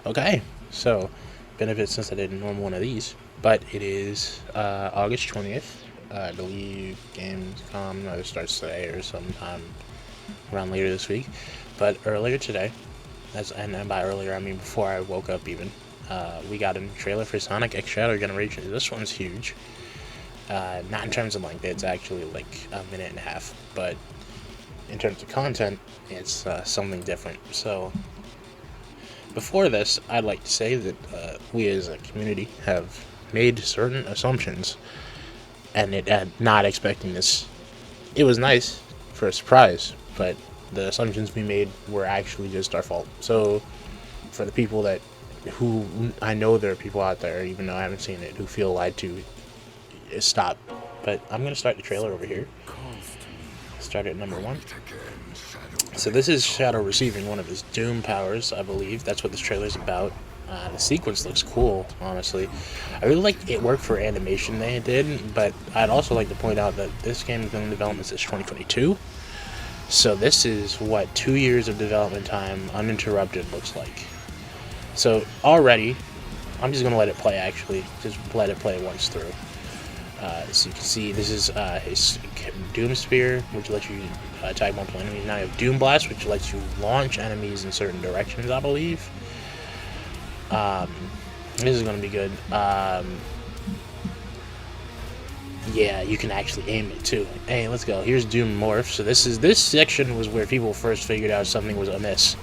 Okay, so been a bit since I did a normal one of these, but it is August 20th. I believe Gamescom either starts today or sometime around later this week. But earlier today, and by earlier I mean before I woke up even, we got a trailer for Sonic X Shadow Generation. This one's huge. Not in terms of length, it's actually like a minute and a half, but in terms of content, it's something different. So before this, I'd like to say that we as a community have made certain assumptions, and not expecting this. It was nice for a surprise, but the assumptions we made were actually just our fault. So, for the people who I know there are people out there, even though I haven't seen it, who feel lied to, stop. But I'm gonna start the trailer over here. Start at number 1. So this is Shadow receiving one of his Doom powers, I believe. That's what this trailer's about. The sequence looks cool, honestly. I really like it worked for animation they did, but I'd also like to point out that this game has been in development since 2022. So this is what 2 years of development time uninterrupted looks like. So already, I'm just gonna let it play. Actually, just let it play once through. So you can see this is his Doom Spear, which lets you tag multiple enemies. Now you have Doom Blast, which lets you launch enemies in certain directions, I believe. This is going to be good. Yeah, you can actually aim it too. Hey, let's go. Here's Doom Morph. So this section was where people first figured out something was amiss.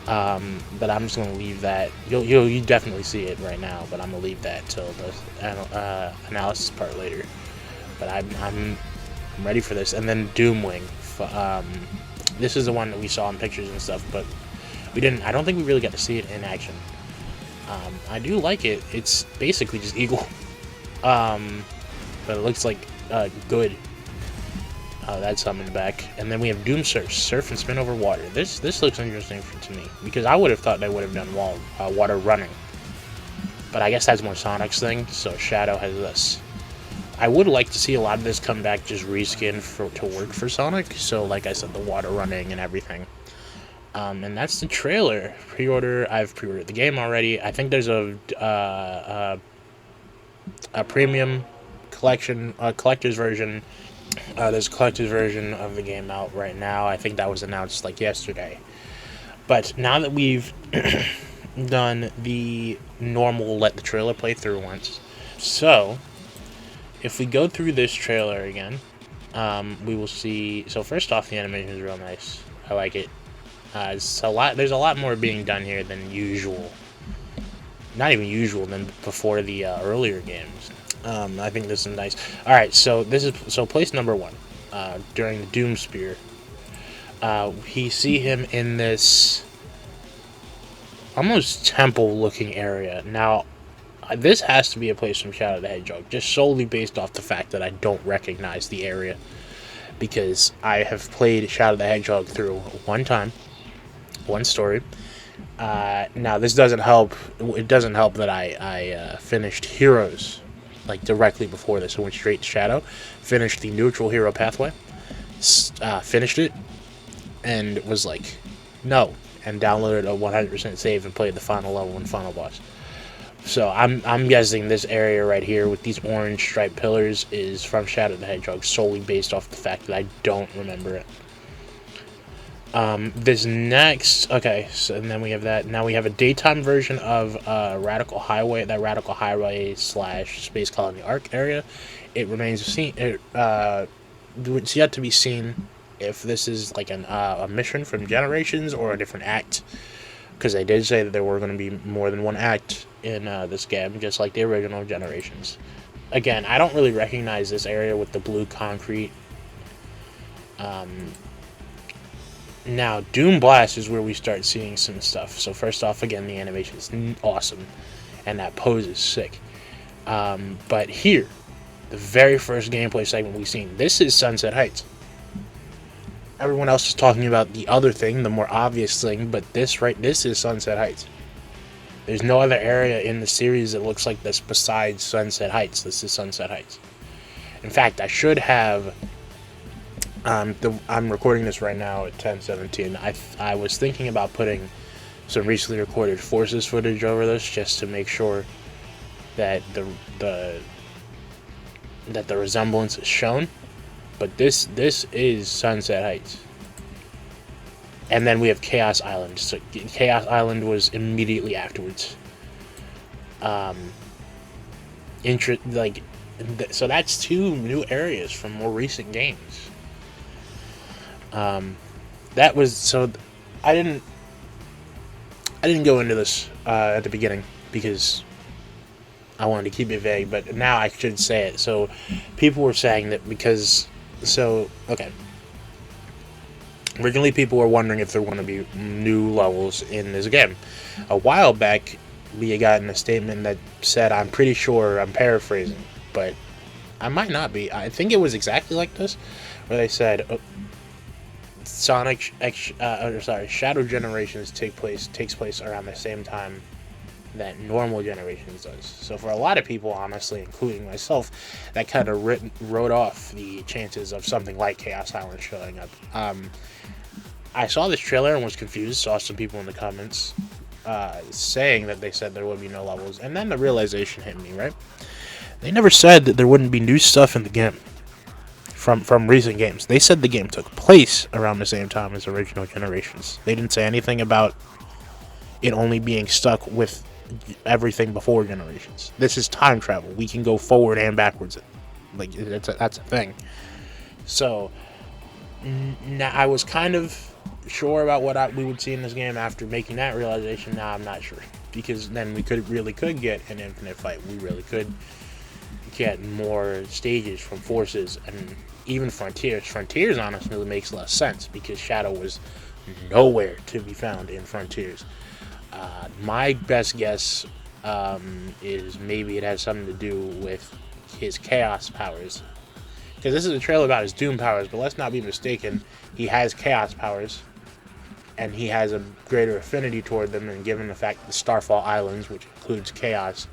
But I'm just gonna leave that. You definitely see it right now, but I'm gonna leave that till the analysis part later. But I'm ready for this. And then Doomwing. This is the one that we saw in pictures and stuff, but we didn't. I don't think we really got to see it in action. I do like it. It's basically just Eagle, but it looks like good. That's something in the back. And then we have Doom Surf, surf and spin over water. This looks interesting to me, because I would have thought they would have done water running. But I guess that's more Sonic's thing, so Shadow has this. I would like to see a lot of this come back just reskinned to work for Sonic, so like I said, the water running and everything. And that's the trailer. I've pre-ordered the game already. I think there's a premium collector's version. There's a collector's version of the game out right now. I think that was announced like yesterday. But now that we've done the normal let the trailer play through once, so if we go through this trailer again, we will see. So first off, the animation is real nice. I like it. There's a lot more being done here than usual. Not even usual than before the earlier games. I think this is nice. All right, so place number 1 during the Doom Spear. We see him in this almost temple-looking area. Now, this has to be a place from Shadow the Hedgehog, just solely based off the fact that I don't recognize the area, because I have played Shadow the Hedgehog through one time, one story. Now, this doesn't help. It doesn't help that I finished Heroes like directly before this. I went straight to Shadow, finished the neutral hero pathway, finished it, and was like, no, and downloaded a 100% save and played the final level and final boss. So I'm guessing this area right here with these orange striped pillars is from Shadow the Hedgehog, solely based off the fact that I don't remember it. This next, okay, so and then we have that. Now we have a daytime version of Radical Highway, that Radical Highway / Space Colony Arc area. It remains seen. It's yet to be seen if this is like a mission from Generations or a different act, because they did say that there were going to be more than one act in this game, just like the original Generations. Again, I don't really recognize this area with the blue concrete. Now, Doom Blast is where we start seeing some stuff. So first off, again, the animation is awesome, and that pose is sick. But here, the very first gameplay segment we've seen, this is Sunset Heights. Everyone else is talking about the other thing, the more obvious thing, but this is Sunset Heights. There's no other area in the series that looks like this besides Sunset Heights. This is Sunset Heights. In fact, I should have I'm recording this right now at 10:17. I was thinking about putting some recently recorded Forces footage over this just to make sure that the resemblance is shown. But this is Sunset Heights. And then we have Chaos Island. So Chaos Island was immediately afterwards. So that's two new areas from more recent games. That was so. I didn't go into this at the beginning because I wanted to keep it vague, but now I should say it. So people were saying that because okay. Originally, people were wondering if there were going to be new levels in this game. A while back, we had gotten a statement that said, I'm pretty sure, I'm paraphrasing, but I might not be. I think it was exactly like this, where they said, Shadow Generations takes place around the same time that normal Generations does. So for a lot of people, honestly, including myself, that kind of wrote off the chances of something like Chaos Island showing up. I saw this trailer and was confused. Saw some people in the comments saying that they said there would be no levels, and then the realization hit me. Right? They never said that there wouldn't be new stuff in the game from recent games. They said the game took place around the same time as original Generations. They didn't say anything about it only being stuck with everything before Generations. This is time travel. We can go forward and backwards. Like that's a thing. So now I was kind of sure about what we would see in this game after making that realization. Now I'm not sure, because then we could get an infinite fight. We really could get more stages from Forces and even Frontiers. Frontiers honestly makes less sense because Shadow was nowhere to be found in Frontiers. My best guess is maybe it has something to do with his Chaos powers, because this is a trailer about his Doom powers, but let's not be mistaken, he has Chaos powers, and he has a greater affinity toward them, and given the fact that the Starfall Islands, which includes Chaos,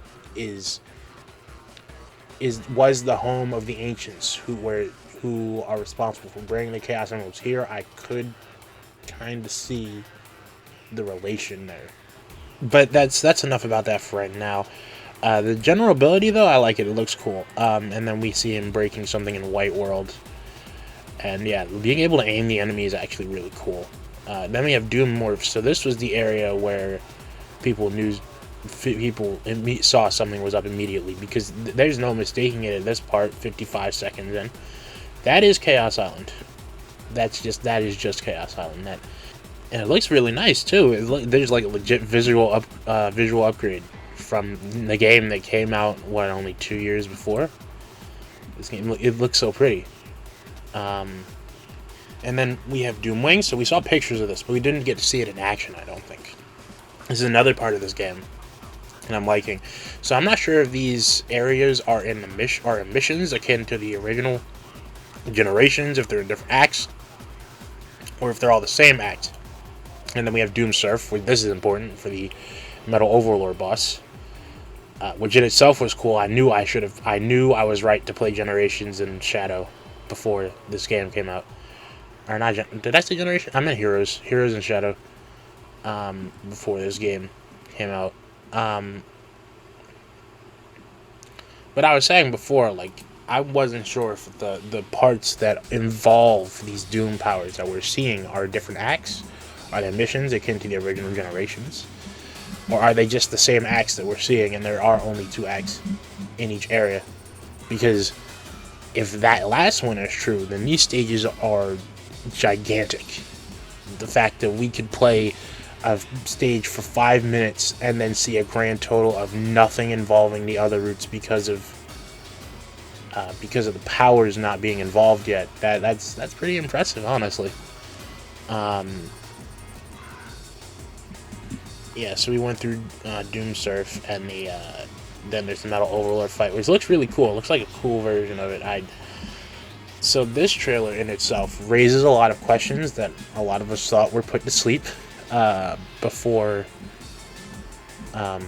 was the home of the Ancients, who are responsible for bringing the Chaos Emeralds here, I could kind of see the relation there. But that's enough about that for right now. The general ability, though, I like it. It looks cool. And then we see him breaking something in White World. And yeah, being able to aim the enemy is actually really cool. Then we have Doom Morphs. So this was the area where people saw something was up immediately, because there's no mistaking it at this part, 55 seconds in. That is Chaos Island. That is just Chaos Island. And it looks really nice too. There's like a legit visual upgrade from the game that came out only 2 years before. This game, it looks so pretty. And then we have Doomwing. So we saw pictures of this, but we didn't get to see it in action, I don't think. This is another part of this game, and I'm liking. So I'm not sure if these areas are in missions akin to the original Generations, if they're in different acts, or if they're all the same act. And then we have Doomsurf, which this is important for the Metal Overlord boss, which in itself was cool. I knew I was right to play Generations and Shadow before this game came out. Or not? Did I say Generation? I meant Heroes and Shadow. Before this game came out. But I was saying before, like, I wasn't sure if the parts that involve these Doom powers that we're seeing are different acts. Are they missions akin to the original Generations? Or are they just the same acts that we're seeing, and there are only 2 acts in each area? Because if that last one is true, then these stages are gigantic. The fact that we could play a stage for 5 minutes and then see a grand total of nothing involving the other routes because of the powers not being involved yet. That's pretty impressive, honestly. Yeah, so we went through Doomsurf, and then there's the Metal Overlord fight, which looks really cool. It looks like a cool version of it. So this trailer in itself raises a lot of questions that a lot of us thought were put to sleep before, like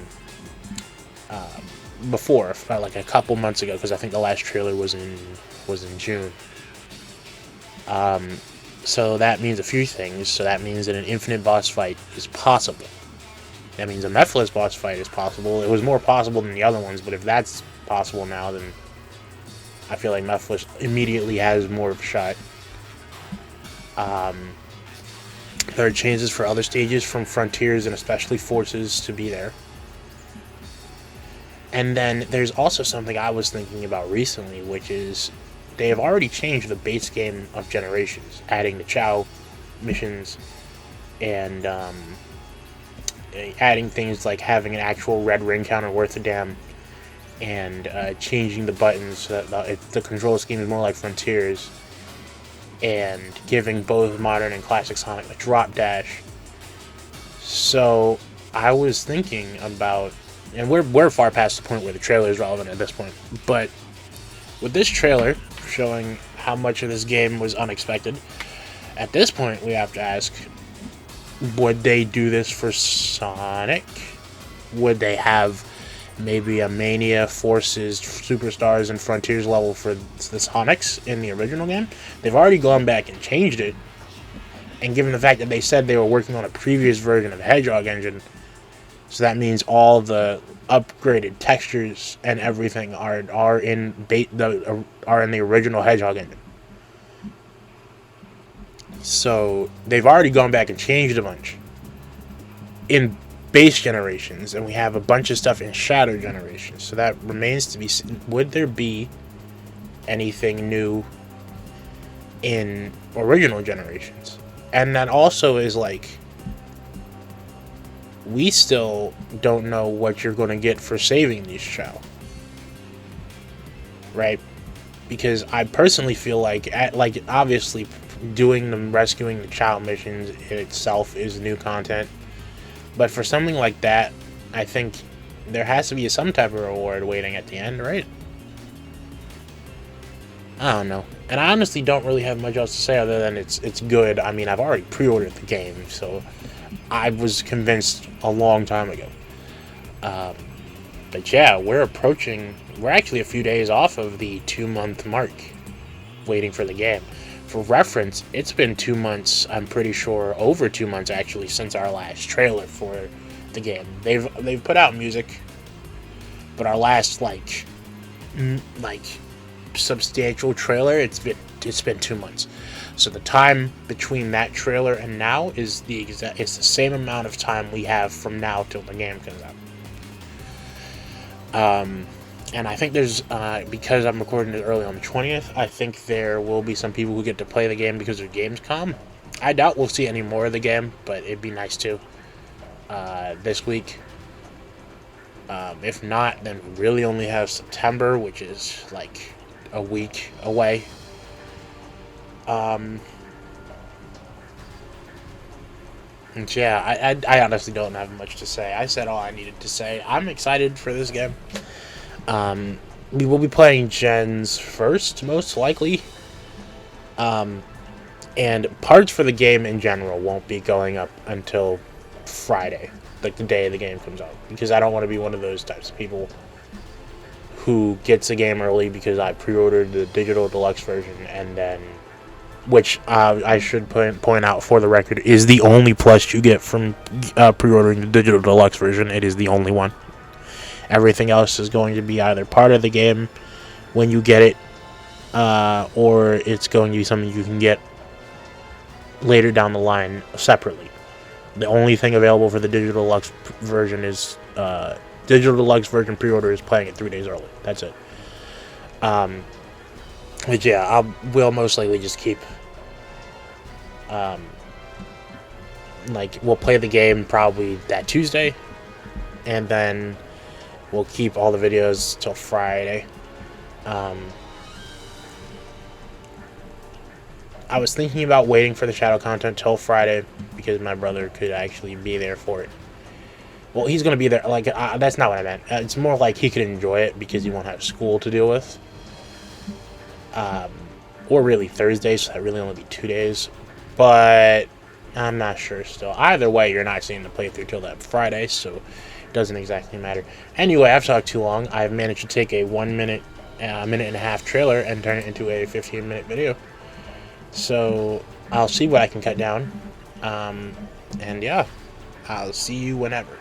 a couple months ago, because I think the last trailer was in June. So that means a few things. So that means that an infinite boss fight is possible. That means a Mephiles boss fight is possible. It was more possible than the other ones, but if that's possible now, then I feel like Mephiles immediately has more of a shot. There are changes for other stages from Frontiers and especially Forces to be there. And then there's also something I was thinking about recently, which is they have already changed the base game of Generations, adding the Chao missions and adding things like having an actual red ring counter worth a damn, and changing the buttons so that the control scheme is more like Frontiers, and giving both modern and classic Sonic a drop dash. So I was thinking about, and we're far past the point where the trailer is relevant at this point, but with this trailer showing how much of this game was unexpected, at this point we have to ask, would they do this for Sonic? Would they have maybe a Mania, Forces, Superstars, and Frontiers level for the Sonics in the original game? They've already gone back and changed it, and given the fact that they said they were working on a previous version of the Hedgehog engine, so that means all the upgraded textures and everything are in the original Hedgehog engine. So they've already gone back and changed a bunch in base Generations, and we have a bunch of stuff in Shadow Generations. So that remains to be seen. Would there be anything new in original Generations? And that also is like, we still don't know what you're going to get for saving these Chao, right? Because I personally feel like obviously doing rescuing the Chao missions in itself is new content, but for something like that, I think there has to be some type of reward waiting at the end, right? I don't know, and I honestly don't really have much else to say other than it's good. I mean, I've already pre-ordered the game, so I was convinced a long time ago. But yeah, we're actually a few days off of the 2-month mark waiting for the game. For reference, it's been 2 months, I'm pretty sure, over 2 months actually, since our last trailer for the game. They've put out music, but our last like substantial trailer, it's been 2 months. So the time between that trailer and now is it's the same amount of time we have from now till the game comes out. And I think there's, because I'm recording it early on the 20th, I think there will be some people who get to play the game because of Gamescom. I doubt we'll see any more of the game, but it'd be nice to this week. If not, then we really only have September, which is like a week away. And yeah, I honestly don't have much to say. I said all I needed to say. I'm excited for this game. We will be playing Gens first, most likely. And parts for the game in general won't be going up until Friday, like the day the game comes out. Because I don't want to be one of those types of people who gets a game early because I pre-ordered the digital deluxe version, and then, which I should point out for the record, is the only plus you get from pre-ordering the digital deluxe version. It is the only one. Everything else is going to be either part of the game when you get it, or it's going to be something you can get later down the line separately. The only thing available for the digital deluxe version is digital deluxe version pre-order is playing it 3 days early. That's it. But yeah, we'll most likely just keep we'll play the game probably that Tuesday, and then we'll keep all the videos till Friday. I was thinking about waiting for the Shadow content till Friday because my brother could actually be there for it. Well, he's going to be there. That's not what I meant. It's more like he could enjoy it because he won't have school to deal with. Or really Thursday, so that really only be 2 days. But I'm not sure still. Either way, you're not seeing the playthrough till that Friday, so it doesn't exactly matter. Anyway, I've talked too long. I've managed to take a 1 minute, minute and a half trailer and turn it into a 15-minute video. So I'll see what I can cut down. And yeah, I'll see you whenever.